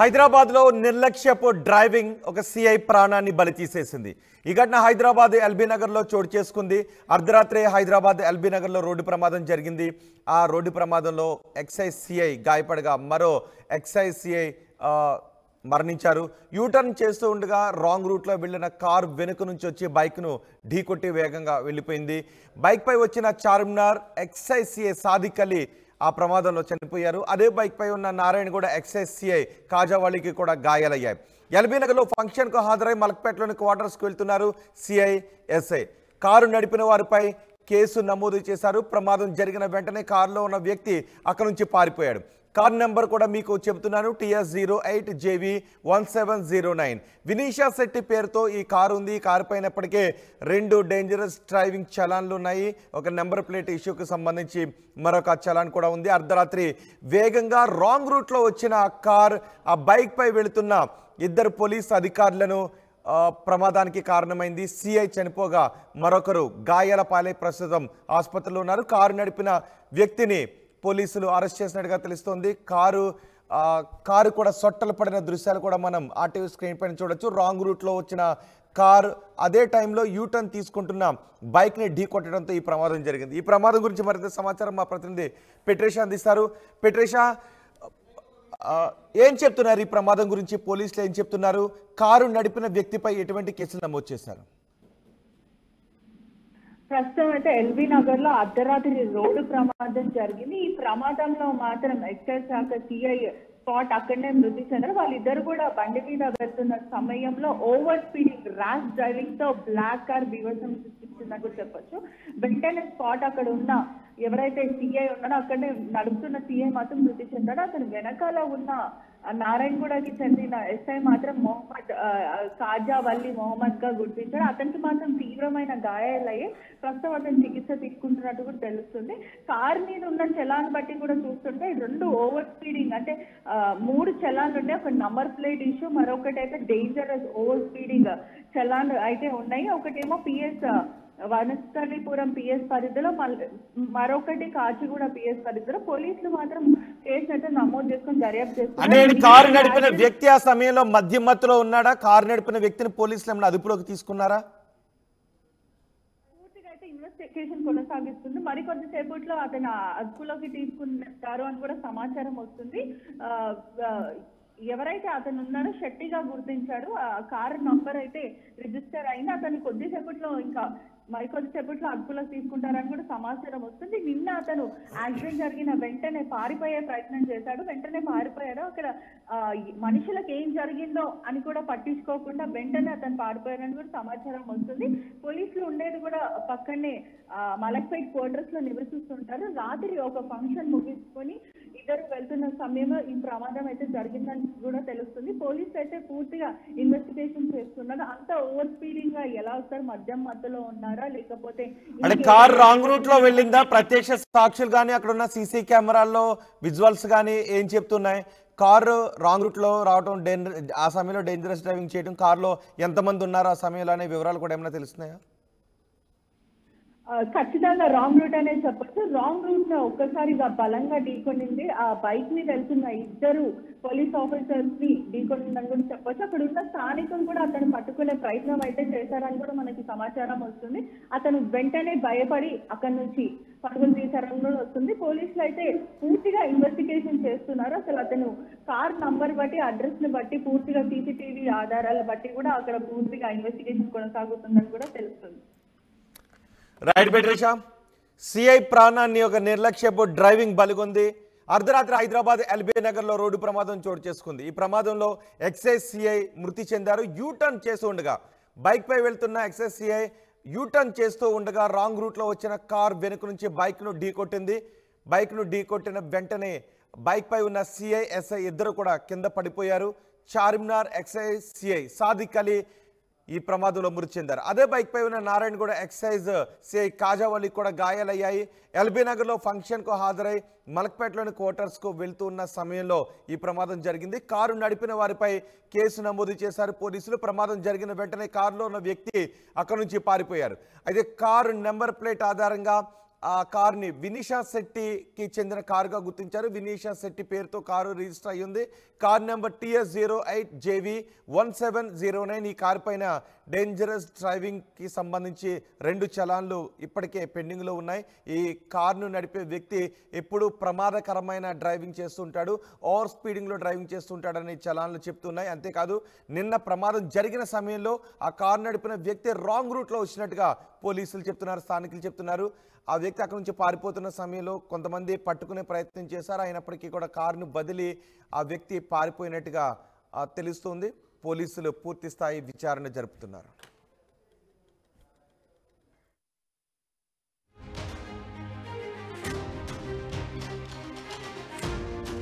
హైదరాబాద్ లో నిర్లక్ష్యపు డ్రైవింగ్ ఒక సిఐ ప్రాణాన్ని బలి తీసేసింది. ఈ ఘటన హైదరాబాద్ ఎల్బీ నగర్ లో చోటు చేసుకుంది. అర్ధరాత్రి హైదరాబాద్ ఎల్బీ నగర్ లో రోడ్డు ప్రమాదం జరిగింది. ఆ రోడ్డు ప్రమాదంలో ఎక్సైజ్ సిఐ గాయపడగా మరో ఎక్సైజ్ సిఐ మరణించారు. యూటర్న్ చేస్తూ ఉండగా రాంగ్ రూట్లో వెళ్లిన కారు వెనుక నుంచి వచ్చి బైక్ను ఢీకొట్టి వేగంగా వెళ్ళిపోయింది. బైక్ పై వచ్చిన చార్మినార్ ఎక్సైజ్ సిఐ సాదిక్ అలీ ఆ ప్రమాదంలో చనిపోయారు. అదే బైక్ పై ఉన్న నారాయణ కూడా ఎక్సైజ్ సిఐ కాజావాలికి కూడా గాయాలయ్యాయి. ఎల్బీ నగర్లో ఫంక్షన్కు హాజరై మలక్పేటలోని క్వార్టర్స్కు వెళ్తున్నారు సిఐ ఎస్ఐ. కారు నడిపిన వారిపై కేసు నమోదు చేశారు. ప్రమాదం జరిగిన వెంటనే కారులో ఉన్న వ్యక్తి అక్కడి నుంచి పారిపోయాడు. కార్ నెంబర్ కూడా మీకు చెబుతున్నాను, TS08JV1709. వినీషా శెట్టి పేరుతో ఈ కారు ఉంది. ఈ కారు పైన ఇప్పటికే 2 డేంజరస్ డ్రైవింగ్ చలాన్లు ఉన్నాయి. ఒక నెంబర్ ప్లేట్ ఇష్యూకి సంబంధించి మరొక చలాన్ కూడా ఉంది. అర్ధరాత్రి వేగంగా రాంగ్ రూట్లో వచ్చిన ఆ కార్ ఆ బైక్ పై వెళుతున్న 2 పోలీస్ అధికారులను ప్రమాదానికి కారణమైంది. సిఐ చనిపోగా మరొకరు గాయాల పాలై ప్రస్తుతం ఆసుపత్రిలో ఉన్నారు. కారు నడిపిన వ్యక్తిని పోలీసులు అరెస్ట్ చేసినట్టుగా తెలుస్తోంది. కారు కూడా సొట్టలు పడిన దృశ్యాలు కూడా మనం ఆర్టీవీ స్క్రీన్ పైన చూడొచ్చు. రాంగ్ రూట్లో వచ్చిన కారు అదే టైంలో యూటర్న్ తీసుకుంటున్న బైక్ని ఢీ కొట్టడంతో ఈ ప్రమాదం జరిగింది. ఈ ప్రమాదం గురించి మరింత సమాచారం మా ప్రతినిధి పెట్రేషా అందిస్తారు. పెట్రేషా, ఏం చెప్తున్నారు ఈ ప్రమాదం గురించి? పోలీసులు ఏం చెప్తున్నారు? కారు నడిపిన వ్యక్తిపై ఎటువంటి కేసులు నమోదు చేశారు? ప్రస్తుతం అయితే ఎల్బీ నగర్ లో అర్ధరాత్రి రోడ్డు ప్రమాదం జరిగింది. ఈ ప్రమాదంలో మాత్రం ఎక్సైజ్ శాఖ సిఐ స్పాట్ అక్కడనే మృతి చెందారు. వాళ్ళిద్దరు కూడా బండి మీద వెళ్తున్న సమయంలో ఓవర్ స్పీడింగ్ ర్యాష్ డ్రైవింగ్ తో బ్లాక్ కార్ బీభత్సం సృష్టించిందని చెప్పొచ్చు. వెంటనే స్పాట్ అక్కడ ఉన్న ఎవరైతే సిఐ ఉన్నాడో అక్కడనే నడుపుతున్న సిఐ మాత్రం మృతి చెందాడు. అతను వెనకాల ఉన్న నారాయణగూడకి చెందిన ఎస్ఐ మాత్రం కాజావల్లి మొహమ్మద్ గా గుర్తించాడు. అతనికి మాత్రం తీవ్రమైన గాయాలయ్యి ప్రస్తుతం అతను చికిత్స తీసుకుంటున్నట్టు కూడా తెలుస్తుంది. కార్ మీద ఉన్న చలాన్ బట్టి కూడా చూస్తుంటే 2 ఓవర్ స్పీడింగ్ అంటే 3 చలాన్లు ఉండే, ఒక నంబర్ ప్లేట్ ఇష్యూ, మరొకటి అయితే డేంజరస్ ఓవర్ స్పీడింగ్ చలాన్ అయితే ఉన్నాయి. ఒకటేమో పిఎస్ వనస్థలిపురం పిఎస్ పరిధిలో, మరొకటి కాచిగూడ పిఎస్ పరిధిలో. పోలీసులు మాత్రం కేసు అయితే నమోదు చేసుకుని దర్యాప్తు చేస్తున్నారు. కారు నడిపిన వ్యక్తి ఆ సమయంలో మద్యం మత్తులో ఉన్నాడా? కారు నడిపిన వ్యక్తిని పోలీసులు ఏమైనా అదుపులోకి తీసుకున్నారా? పూర్తిగా అయితే ఇన్వెస్టిగేషన్ కొనసాగిస్తుంది. మరికొద్దిసేపట్లో అతను అదుపులోకి తీసుకుంటారు అని కూడా సమాచారం వస్తుంది. ఎవరైతే అతను ఉన్నారో షెట్టిగా గుర్తించాడు. ఆ కారు నంబర్ అయితే రిజిస్టర్ అయింది. అతను మరికొద్దిసేపట్లో అదుపులోకి తీసుకుంటారని కూడా సమాచారం వస్తుంది. నిన్న అతను యాక్సిడెంట్ జరిగిన వెంటనే పారిపోయే ప్రయత్నం చేశాడు. వెంటనే పారిపోయాడు. అక్కడ మనుషులకు ఏం జరిగిందో అని కూడా పట్టించుకోకుండా వెంటనే అతను పారిపోయారని కూడా సమాచారం వస్తుంది. పోలీసులు ఉండేది కూడా పక్కనే మలక్పేట్ క్వార్టర్స్ లో నివసిస్తుంటారు. రాత్రి ఒక ఫంక్షన్ ముగించుకొని ఇద్దరు వెళ్తున్న సమయంలో ఈ ప్రమాదం అయితే జరిగిందని కూడా తెలుస్తుంది. పోలీసులు అయితే పూర్తిగా ఇన్వెస్టిగేషన్ చేస్తున్నారు. అంత ఓవర్ స్పీడింగ్ గా ఎలా వస్తారు? మద్యం మత్తులో ఉన్నారా, లేకపోతే కార్ రాంగ్ రూట్ లో వెళ్ళిందా? ప్రత్యక్ష సాక్షులు కానీ అక్కడ ఉన్న సీసీ కెమెరాల్లో విజువల్స్ కానీ ఏం చెప్తున్నాయి? కారు రాంగ్ రూట్ లో రావడం, ఆ సమయంలో డేంజరస్ డ్రైవింగ్ చేయడం, కారులో ఎంతమంది ఉన్నారు ఆ సమయంలో అనే వివరాలు కూడా ఏమైనా తెలుస్తున్నాయా? ఖచ్చితంగా రాంగ్ రూట్ అనే చెప్పచ్చు. రాంగ్ రూట్ ను ఒక్కసారిగా బలంగా ఢీకొనింది. ఆ బైక్ మీద వెళ్తున్న 2 పోలీస్ ఆఫీసర్స్ ని ఢీకొనిందని కూడా చెప్పొచ్చు. అక్కడ ఉన్న స్థానికులు కూడా అతను పట్టుకునే ప్రయత్నం అయితే చేశారని కూడా మనకి సమాచారం వస్తుంది. అతను వెంటనే భయపడి అక్కడి నుంచి పట్టుకుని తీశారని కూడా వస్తుంది. పోలీసులు అయితే పూర్తిగా ఇన్వెస్టిగేషన్ చేస్తున్నారు. అసలు అతను కార్ నంబర్ బట్టి, అడ్రస్ ని బట్టి, పూర్తిగా సీసీటీవీ ఆధారాల బట్టి కూడా అక్కడ పూర్తిగా ఇన్వెస్టిగేషన్ కొనసాగుతుందని కూడా తెలుస్తుంది. రైట్ పెట్రేషా, సిఐ ప్రాణాన్ని ఒక నిర్లక్ష్యపు డ్రైవింగ్ బలిగొంది. అర్ధరాత్రి హైదరాబాద్ ఎల్బీ నగర్లో రోడ్డు ప్రమాదం చోటు చేసుకుంది. ఈ ప్రమాదంలో ఎక్సైజ్ సిఐ మృతి చెందారు. యూటర్న్ చేస్తూ ఉండగా బైక్ పై వెళ్తున్న ఎక్సైజ్ సిఐ యూటర్న్ చేస్తూ ఉండగా రాంగ్ రూట్లో వచ్చిన కార్ వెనుక నుంచి బైక్ను ఢీకొట్టింది. బైక్ను ఢీకొట్టిన వెంటనే బైక్ పై ఉన్న సిఐ ఎస్ఐ ఇద్దరు కూడా కింద పడిపోయారు. చార్మినార్ ఎక్సైజ్ సిఐ సాదిక్ అలీ ఈ ప్రమాదంలో మృతి చెందారు. అదే బైక్ పై ఉన్న నారాయణగూడ ఎక్సైజ్ సిఐ కాజావలి కూడా గాయాలయ్యాయి. ఎల్బీ నగర్లో ఫంక్షన్కు హాజరై మలక్పేటలోని క్వార్టర్స్కు వెళ్తూ ఉన్న సమయంలో ఈ ప్రమాదం జరిగింది. కారు నడిపిన వారిపై కేసు నమోదు చేశారు పోలీసులు. ప్రమాదం జరిగిన వెంటనే కారులో ఉన్న వ్యక్తి అక్కడి నుంచి పారిపోయారు. అయితే కారు నెంబర్ ప్లేట్ ఆధారంగా ఆ కార్ని వినీషా శెట్టికి చెందిన కారుగా గుర్తించారు. వినీషా శెట్టి పేరుతో కారు రిజిస్టర్ అయ్యింది. Car number TS08JV1709. ఈ కారు పైన డేంజరస్ డ్రైవింగ్కి సంబంధించి 2 చలాన్లు ఇప్పటికే పెండింగ్లో ఉన్నాయి. ఈ కార్ను నడిపే వ్యక్తి ఎప్పుడు ప్రమాదకరమైన డ్రైవింగ్ చేస్తుంటాడు, ఓవర్ స్పీడింగ్లో డ్రైవింగ్ చేస్తుంటాడని చలాన్లు చెప్తున్నాయి. అంతేకాదు నిన్న ప్రమాదం జరిగిన సమయంలో ఆ కారు నడిపిన వ్యక్తి రాంగ్ రూట్లో వచ్చినట్టుగా పోలీసులు చెప్తున్నారు, స్థానికులు చెప్తున్నారు. ఆ వ్యక్తి అక్కడి నుంచి పారిపోతున్న సమయంలో కొంతమంది పట్టుకునే ప్రయత్నం చేశారు. అయినప్పటికీ కూడా కారును బదిలి ఆ వ్యక్తి పారిపోయినట్టుగా తెలుస్తుంది. పోలీసులు పూర్తి స్థాయి విచారణ జరుపుతున్నారు.